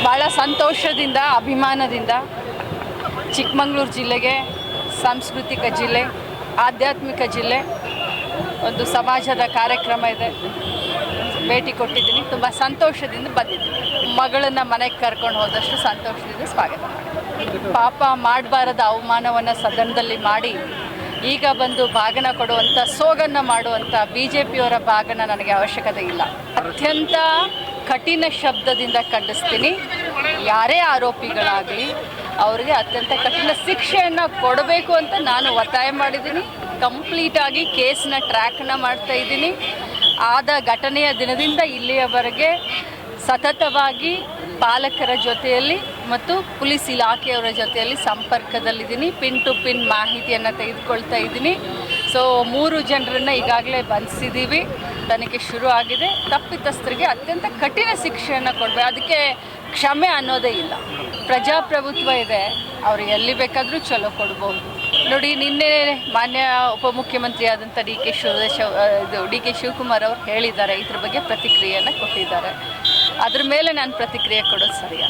ಭಾಳ ಸಂತೋಷದಿಂದ ಅಭಿಮಾನದಿಂದ ಚಿಕ್ಕಮಗಳೂರು ಜಿಲ್ಲೆಗೆ ಸಾಂಸ್ಕೃತಿಕ ಜಿಲ್ಲೆ, ಆಧ್ಯಾತ್ಮಿಕ ಜಿಲ್ಲೆ, ಒಂದು ಸಮಾಜದ ಕಾರ್ಯಕ್ರಮ ಇದೆ, ಭೇಟಿ ಕೊಟ್ಟಿದ್ದೀನಿ. ತುಂಬ ಸಂತೋಷದಿಂದ ಬಂದಿದ್ದೀನಿ. ಮಗಳನ್ನು ಮನೆಗೆ ಕರ್ಕೊಂಡು ಹೋದಷ್ಟು ಸಂತೋಷದಿಂದ ಸ್ವಾಗತ ಮಾಡಿ. ಪಾಪ ಮಾಡಬಾರದ ಅವಮಾನವನ್ನು ಸದನದಲ್ಲಿ ಮಾಡಿ ಈಗ ಬಂದು ಭಾಗನ ಕೊಡುವಂಥ, ಸೋಗನ್ನು ಮಾಡುವಂಥ BJPಯವರ ಭಾಗನ ನನಗೆ ಅವಶ್ಯಕತೆ ಇಲ್ಲ. ಅತ್ಯಂತ ಕಠಿಣ ಶಬ್ದದಿಂದ ಖಂಡಿಸ್ತೀನಿ. ಯಾರೇ ಆರೋಪಿಗಳಾಗಲಿ ಅವ್ರಿಗೆ ಅತ್ಯಂತ ಕಠಿಣ ಶಿಕ್ಷೆಯನ್ನು ಕೊಡಬೇಕು ಅಂತ ನಾನು ಒತ್ತಾಯ ಮಾಡಿದ್ದೀನಿ. ಕಂಪ್ಲೀಟಾಗಿ ಕೇಸ್ನ ಟ್ರ್ಯಾಕ್ನ ಮಾಡ್ತಾ ಇದ್ದೀನಿ. ಆದ ಘಟನೆಯ ದಿನದಿಂದ ಇಲ್ಲಿಯವರೆಗೆ ಸತತವಾಗಿ ಪಾಲಕರ ಜೊತೆಯಲ್ಲಿ ಮತ್ತು ಪೊಲೀಸ್ ಇಲಾಖೆಯವರ ಜೊತೆಯಲ್ಲಿ ಸಂಪರ್ಕದಲ್ಲಿದ್ದೀನಿ. ಪಿನ್ ಟು ಪಿನ್ ಮಾಹಿತಿಯನ್ನು ತೆಗೆದುಕೊಳ್ತಾ ಇದ್ದೀನಿ. ಸೊ 3 ಜನರನ್ನು ಈಗಾಗಲೇ ಬಂಧಿಸಿದ್ದೀವಿ. ತನಿಖೆ ಶುರು ಆಗಿದೆ. ತಪ್ಪಿತಸ್ಥರಿಗೆ ಅತ್ಯಂತ ಕಠಿಣ ಶಿಕ್ಷೆಯನ್ನು ಕೊಡಬೇಕು. ಅದಕ್ಕೆ ಕ್ಷಮೆ ಅನ್ನೋದೇ ಇಲ್ಲ. ಪ್ರಜಾಪ್ರಭುತ್ವ ಇದೆ, ಅವರು ಎಲ್ಲಿ ಬೇಕಾದರೂ ಚಲೋ ಕೊಡ್ಬೋದು. ನೋಡಿ, ನಿನ್ನೆ ಮಾನ್ಯ ಉಪಮುಖ್ಯಮಂತ್ರಿ ಆದಂಥ ಡಿ ಕೆ ಶಿವಕುಮಾರ್ ಅವರು ಹೇಳಿದ್ದಾರೆ, ಇದ್ರ ಬಗ್ಗೆ ಪ್ರತಿಕ್ರಿಯೆಯನ್ನು ಕೊಟ್ಟಿದ್ದಾರೆ. ಅದ್ರ ಮೇಲೆ ನಾನು ಪ್ರತಿಕ್ರಿಯೆ ಕೊಡೋದು ಸರಿಯಾ?